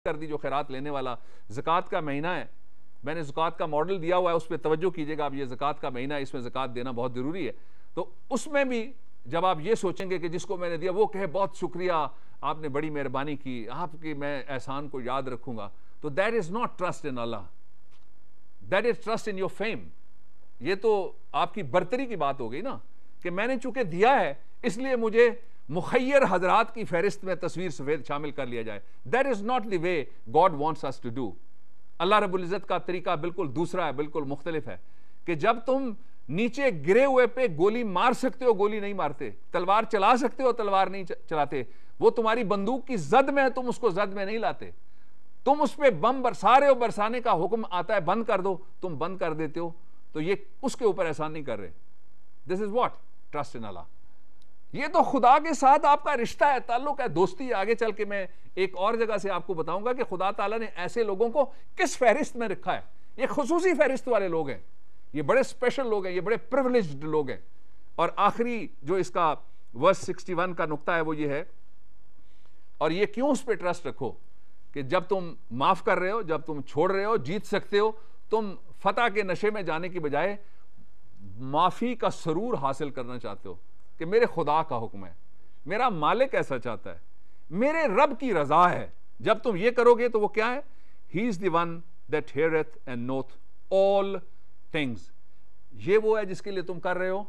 کر دی جو خیرات لینے والا. زکوٰۃ کا مہینہ ہے, میں نے زکوٰۃ کا ماڈل دیا ہوا ہے, اس پہ توجہ کیجئے گا. اب یہ زکوٰۃ کا مہینہ ہے, اس میں زکوٰۃ دینا بہت ضروری ہے. تو اس میں بھی جب آپ یہ سوچیں گے کہ جس کو میں نے دیا وہ کہے بہت شکریہ, آپ نے بڑی مہربانی کی, آپ کی میں احسان کو یاد رکھوں گا, تو that is not trust in Allah, that is trust in your fame. یہ تو آپ کی برتری کی بات ہو گئی نا, کہ میں نے چونکہ دیا ہے اس لیے مجھے مخیر حضرات کی فہرست میں تصویر سفید شامل کر لیا جائے. That is not the way God wants us to do. Allah رب العزت کا طریقہ بالکل دوسرا ہے, بالکل مختلف ہے, کہ جب تم نیچے گرے ہوئے پہ گولی مار سکتے ہو, گولی نہیں مارتے, تلوار چلا سکتے ہو, تلوار نہیں چلاتے, وہ تمہاری بندوق کی زد میں ہے, تم اس کو زد میں نہیں لاتے, تم اس پہ بم برسا رہے ہو, برسانے کا حکم آتا ہے بند کر دو, تم بند کر دیتے ہو, تو یہ اس کے اوپر احسان نہیں کر رہے. دس از واٹ ٹرسٹ ان اللہ. یہ تو خدا کے ساتھ آپ کا رشتہ ہے, تعلق ہے, دوستی ہے. آگے چل کے میں ایک اور جگہ سے آپ کو بتاؤں گا کہ خدا تعالیٰ نے ایسے لوگوں کو کس فہرست میں رکھا ہے. یہ خصوصی فہرست والے لوگ ہیں, یہ بڑے اسپیشل لوگ ہیں, یہ بڑے پریویلیجڈ لوگ ہیں. اور آخری جو اس کا ورس 61 کا نقطہ ہے وہ یہ ہے, اور یہ کیوں اس پہ ٹرسٹ رکھو, کہ جب تم معاف کر رہے ہو, جب تم چھوڑ رہے ہو, جیت سکتے ہو, تم فتح کے نشے میں جانے کی بجائے معافی کا سرور حاصل کرنا چاہتے ہو, کہ میرے خدا کا حکم ہے, میرا مالک ایسا چاہتا ہے, میرے رب کی رضا ہے. جب تم یہ کرو گے تو وہ کیا ہے, He is the one that heareth and knoweth all things. یہ وہ ہے جس کے لیے تم کر رہے ہو,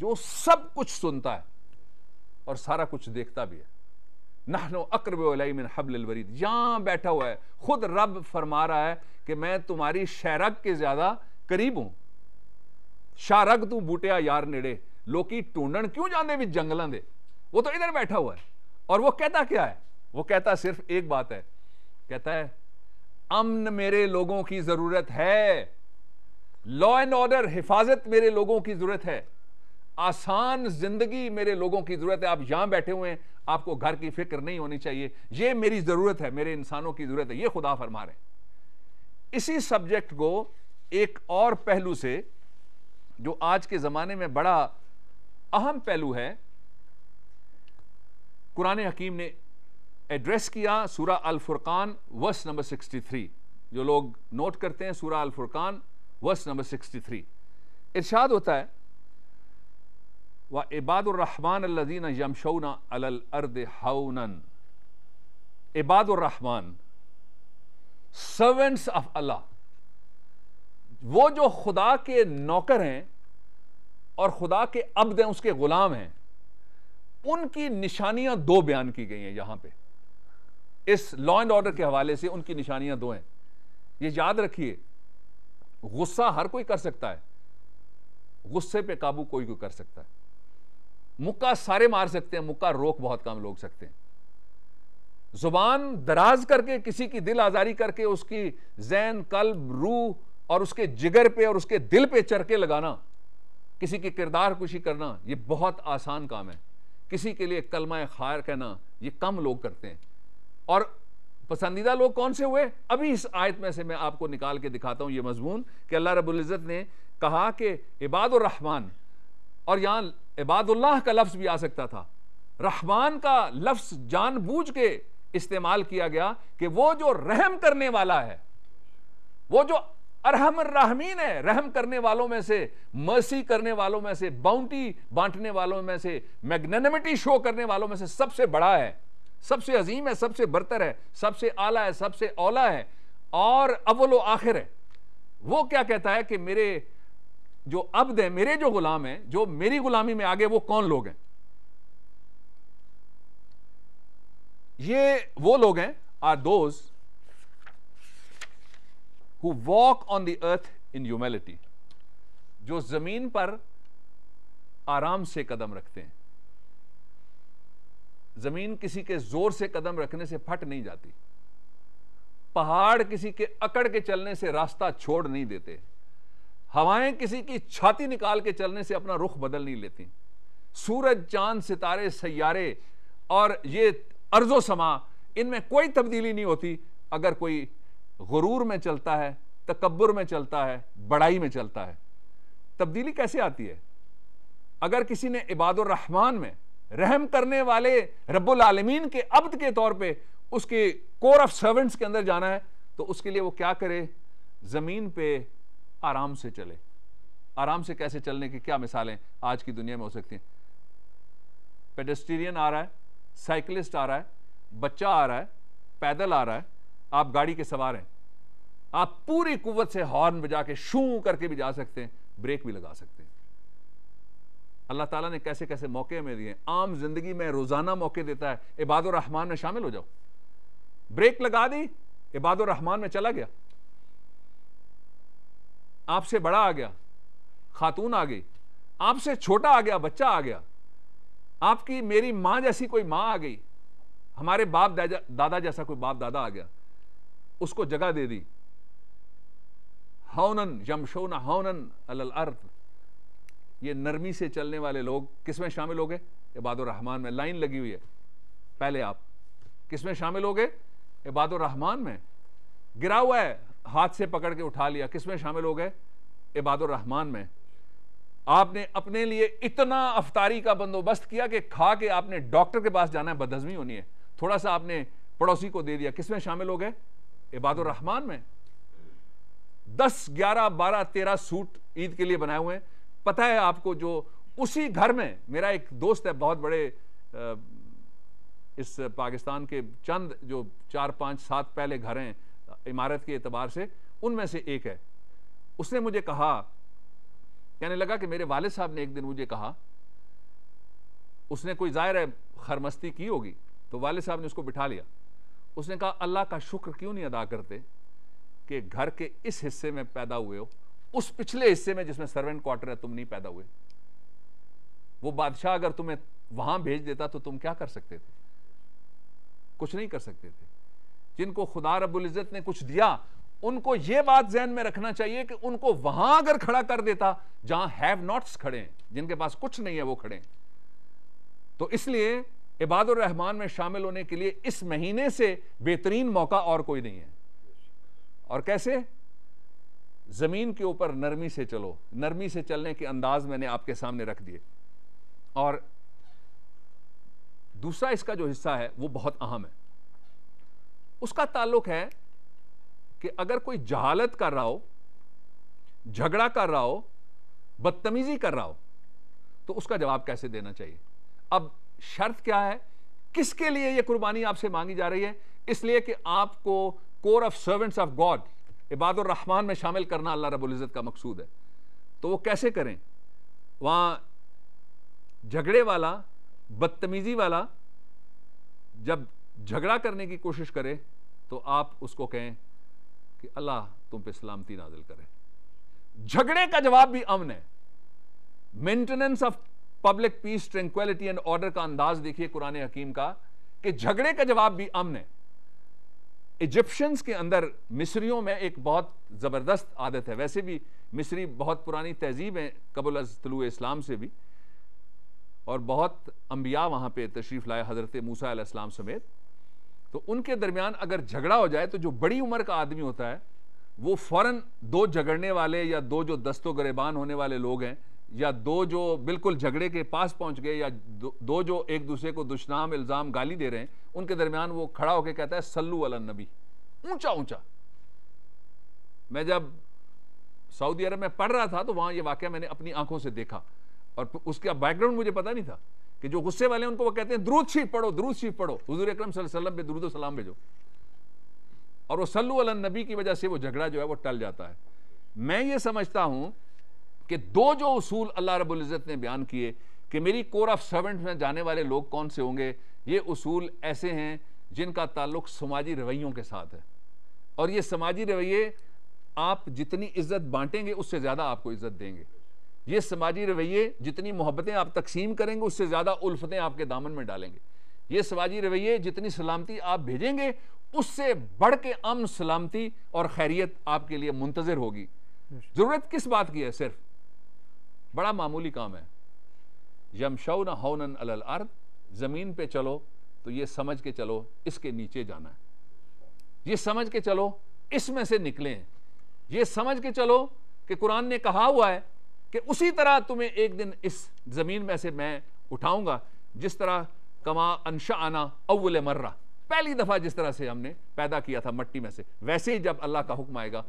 جو سب کچھ سنتا ہے اور سارا کچھ دیکھتا بھی ہے. نحن اقرب الیہ من حبل الورید, یہاں بیٹھا ہوا ہے, خود رب فرما رہا ہے کہ میں تمہاری شہرگ کے زیادہ قریب ہوں. شارگ تو بوٹیا یار نیڑے, لوکی ٹونڈن کیوں جاندے بھی جنگلاں دے, وہ تو ادھر بیٹھا ہوا ہے. اور وہ کہتا کیا ہے, وہ کہتا صرف ایک بات ہے, کہتا ہے امن میرے لوگوں کی ضرورت ہے, لا اینڈ آرڈر حفاظت میرے لوگوں کی ضرورت ہے, آسان زندگی میرے لوگوں کی ضرورت ہے. آپ یہاں بیٹھے ہوئے ہیں, آپ کو گھر کی فکر نہیں ہونی چاہیے, یہ میری ضرورت ہے, میرے انسانوں کی ضرورت ہے, یہ خدا فرما رہے ہیں. اسی سبجیکٹ کو ایک اور پہلو سے, جو آج کے زمانے میں بڑا اہم پہلو ہے, قرآن حکیم نے ایڈریس کیا. سورہ الفرقان ورس نمبر 63, جو لوگ نوٹ کرتے ہیں, سورہ الفرقان ورس نمبر 63, ارشاد ہوتا ہے وَعِبَادُ الرَّحْمَنِ الَّذِينَ يَمْشَوْنَ عَلَى الْأَرْضِ هَوْنًا. عباد الرحمن, servants of Allah, وہ جو خدا کے نوکر ہیں اور خدا کے عبد ہیں, اس کے غلام ہیں, ان کی نشانیاں دو بیان کی گئی ہیں یہاں پہ. اس لا اینڈ آرڈر کے حوالے سے ان کی نشانیاں دو ہیں. یہ یاد رکھیے, غصہ ہر کوئی کر سکتا ہے, غصے پہ قابو کوئی کر سکتا ہے. مکہ سارے مار سکتے ہیں, مکہ روک بہت کم لوگ سکتے ہیں. زبان دراز کر کے کسی کی دل آزاری کر کے اس کی ذہن, قلب, روح اور اس کے جگر پہ اور اس کے دل پہ چرکے لگانا, کسی کی کردار کشی کرنا, یہ بہت آسان کام ہے. کسی کے لیے کلمہ خیر کہنا یہ کم لوگ کرتے ہیں. اور پسندیدہ لوگ کون سے ہوئے, ابھی اس آیت میں سے میں آپ کو نکال کے دکھاتا ہوں یہ مضمون, کہ اللہ رب العزت نے کہا کہ عباد الرحمن, اور یہاں عباد اللہ کا لفظ بھی آ سکتا تھا, رحمان کا لفظ جان بوجھ کے استعمال کیا گیا, کہ وہ جو رحم کرنے والا ہے, وہ جو ارحم الراحمین ہے, رحم کرنے والوں میں سے, مرسی کرنے والوں میں سے, باؤنٹی بانٹنے والوں میں سے, میگنینمٹی شو کرنے والوں میں سے سب سے بڑا ہے, سب سے عظیم ہے, سب سے برتر ہے, سب سے اعلیٰ ہے, سب سے اولا ہے, اور اول و آخر ہے. وہ کیا کہتا ہے کہ میرے جو عبد ہیں, میرے جو غلام ہیں, جو میری غلامی میں آگے, وہ کون لوگ ہیں؟ یہ وہ لوگ ہیں, are those who walk on the earth in humility, جو زمین پر آرام سے قدم رکھتے ہیں. زمین کسی کے زور سے قدم رکھنے سے پھٹ نہیں جاتی, پہاڑ کسی کے اکڑ کے چلنے سے راستہ چھوڑ نہیں دیتے, ہوائیں کسی کی چھاتی نکال کے چلنے سے اپنا رخ بدل نہیں لیتی, سورج, چاند, ستارے, سیارے اور یہ ارض و سما, ان میں کوئی تبدیلی نہیں ہوتی اگر کوئی غرور میں چلتا ہے, تکبر میں چلتا ہے, بڑائی میں چلتا ہے. تبدیلی کیسے آتی ہے؟ اگر کسی نے عباد الرحمن میں, رحم کرنے والے رب العالمین کے عبد کے طور پہ اس کے کور آف سرونٹس کے اندر جانا ہے تو اس کے لیے وہ کیا کرے؟ زمین پہ آرام سے چلے. آرام سے کیسے چلنے کی کیا مثالیں آج کی دنیا میں ہو سکتی ہیں؟ پیڈسٹرین آ رہا ہے, سائیکلسٹ آ رہا ہے, بچہ آ رہا ہے, پیدل آ رہا ہے, آپ گاڑی کے سوار ہیں, آپ پوری قوت سے ہارن بجا کے شوں کر کے بھی جا سکتے ہیں, بریک بھی لگا سکتے ہیں. اللہ تعالیٰ نے کیسے کیسے موقع میں دیے, عام زندگی میں روزانہ موقع دیتا ہے. عباد الرحمان میں شامل ہو جاؤ, بریک لگا دی, عباد الرحمان میں چلا گیا. آپ سے بڑا آ گیا, خاتون آ گئی, آپ سے چھوٹا آ گیا, بچہ آ گیا, آپ کی میری ماں جیسی کوئی ماں آ گئی, ہمارے باپ دادا جیسا کوئی باپ دادا آ گیا, اس کو جگہ دے دی. ہونن یمشون ہونن علی الارض, یہ نرمی سے چلنے والے لوگ کس میں شامل ہو گئے؟ عباد الرحمان میں. لائن لگی ہوئی ہے, پہلے آپ کس میں شامل ہو گئے؟ عباد الرحمان میں. گرا ہوا ہے, ہاتھ سے پکڑ کے اٹھا لیا, کس میں شامل ہو گئے؟ عباد الرحمان میں. آپ نے اپنے لیے اتنا افطاری کا بندوبست کیا کہ کھا کے آپ نے ڈاکٹر کے پاس جانا ہے, بدہضمی ہونی ہے, تھوڑا سا آپ نے پڑوسی کو دے دیا, کس میں شامل ہو گئے؟ عباد الرحمان میں. 10 11 12 13 سوٹ عید کے لیے بنائے ہوئے ہیں. پتہ ہے آپ کو, جو اسی گھر میں, میرا ایک دوست ہے, بہت بڑے اس پاکستان کے چند جو 4 5 7 پہلے گھر ہیں عمارت کے اعتبار سے, ان میں سے ایک ہے. اس نے مجھے کہا, کہنے لگا کہ میرے والد صاحب نے ایک دن مجھے کہا, اس نے کوئی ظاہر ہے خرمستی کی ہوگی, تو والد صاحب نے اس کو بٹھا لیا. اس نے کہا اللہ کا شکر کیوں نہیں ادا کرتے کہ گھر کے اس حصے میں پیدا ہوئے ہو, اس پچھلے حصے میں جس میں سرونٹ کوارٹر ہے تم نہیں پیدا ہوئے. وہ بادشاہ اگر تمہیں وہاں بھیج دیتا تو تم کیا کر سکتے تھے؟ کچھ نہیں کر سکتے تھے. جن کو خدا رب العزت نے کچھ دیا, ان کو یہ بات ذہن میں رکھنا چاہیے کہ ان کو وہاں اگر کھڑا کر دیتا جہاں ہیو ناٹس کھڑے ہیں, جن کے پاس کچھ نہیں ہے وہ کھڑے ہیں. تو اس لیے عباد الرحمان میں شامل ہونے کے لیے اس مہینے سے بہترین موقع اور کوئی نہیں ہے. اور کیسے؟ زمین کے اوپر نرمی سے چلو. نرمی سے چلنے کے انداز میں نے آپ کے سامنے رکھ دیے. اور دوسرا اس کا جو حصہ ہے وہ بہت اہم ہے. اس کا تعلق ہے کہ اگر کوئی جہالت کر رہا ہو, جھگڑا کر رہا ہو, بدتمیزی کر رہا ہو, تو اس کا جواب کیسے دینا چاہیے. اب شرط کیا ہے؟ کس کے لیے یہ قربانی آپ سے مانگی جا رہی ہے؟ اس لیے کہ آپ کو کور آف سرونٹس آف گاڈ, عباد الرحمان میں شامل کرنا اللہ رب العزت کا مقصود ہے. تو وہ کیسے کریں؟ وہاں جھگڑے والا, بدتمیزی والا جب جھگڑا کرنے کی کوشش کرے تو آپ اس کو کہیں کہ اللہ تم پہ سلامتی نازل کرے. جھگڑے کا جواب بھی امن ہے. Maintenance of public peace, tranquility and order کا انداز دیکھیے قرآن حکیم کا, کہ جھگڑے کا جواب بھی امن ہے. ایجپشنز کے اندر, مصریوں میں ایک بہت زبردست عادت ہے. ویسے بھی مصری بہت پرانی تہذیب ہے قبل از طلوع اسلام سے بھی, اور بہت انبیاء وہاں پہ تشریف لائے حضرت موسیٰ علیہ السلام سمیت. تو ان کے درمیان اگر جھگڑا ہو جائے تو جو بڑی عمر کا آدمی ہوتا ہے وہ فوراً 2 جھگڑنے والے یا 2 جو دست و گریبان ہونے والے لوگ ہیں, یا 2 جو بالکل جھگڑے کے پاس پہنچ گئے, یا 2 جو ایک دوسرے کو دشنام, الزام, گالی دے رہے ہیں, ان کے درمیان وہ کھڑا ہو کے کہتا ہے صلو علی النبی, اونچا اونچا. میں جب سعودی عرب میں پڑھ رہا تھا تو وہاں یہ واقعہ میں نے اپنی آنکھوں سے دیکھا, اور اس کا بیک گراؤنڈ مجھے پتا نہیں تھا کہ جو غصے والے ہیں ان کو وہ کہتے ہیں درود شریف پڑھو, درود شریف پڑھو, حضور اکرم صلی اللہ علیہ وسلم پہ درود و سلام بھیجو, اور وہ صلو علی النبی کی وجہ سے وہ جھگڑا جو ہے وہ ٹل جاتا ہے. میں یہ سمجھتا ہوں کہ 2 جو اصول اللہ رب العزت نے بیان کیے کہ میری کور آف سرونٹ میں جانے والے لوگ کون سے ہوں گے, یہ اصول ایسے ہیں جن کا تعلق سماجی رویوں کے ساتھ ہے. اور یہ سماجی رویے آپ جتنی عزت بانٹیں گے اس سے زیادہ آپ کو عزت دیں گے. یہ سماجی رویے جتنی محبتیں آپ تقسیم کریں گے اس سے زیادہ الفتیں آپ کے دامن میں ڈالیں گے. یہ سماجی رویے جتنی سلامتی آپ بھیجیں گے اس سے بڑھ کے امن, سلامتی اور خیریت آپ کے لیے منتظر ہوگی. ضرورت کس بات کی ہے؟ صرف بڑا معمولی کام ہے, یمشون ہونن علی الارض, زمین پہ چلو تو یہ سمجھ کے چلو اس کے نیچے جانا ہے, یہ سمجھ کے چلو اس میں سے نکلیں, یہ سمجھ کے چلو کہ قرآن نے کہا ہوا ہے کہ اسی طرح تمہیں ایک دن اس زمین میں سے میں اٹھاؤں گا جس طرح کما انشأنا اول مرہ, پہلی دفعہ جس طرح سے ہم نے پیدا کیا تھا مٹی میں سے، ویسے ہی جب اللہ کا حکم آئے گا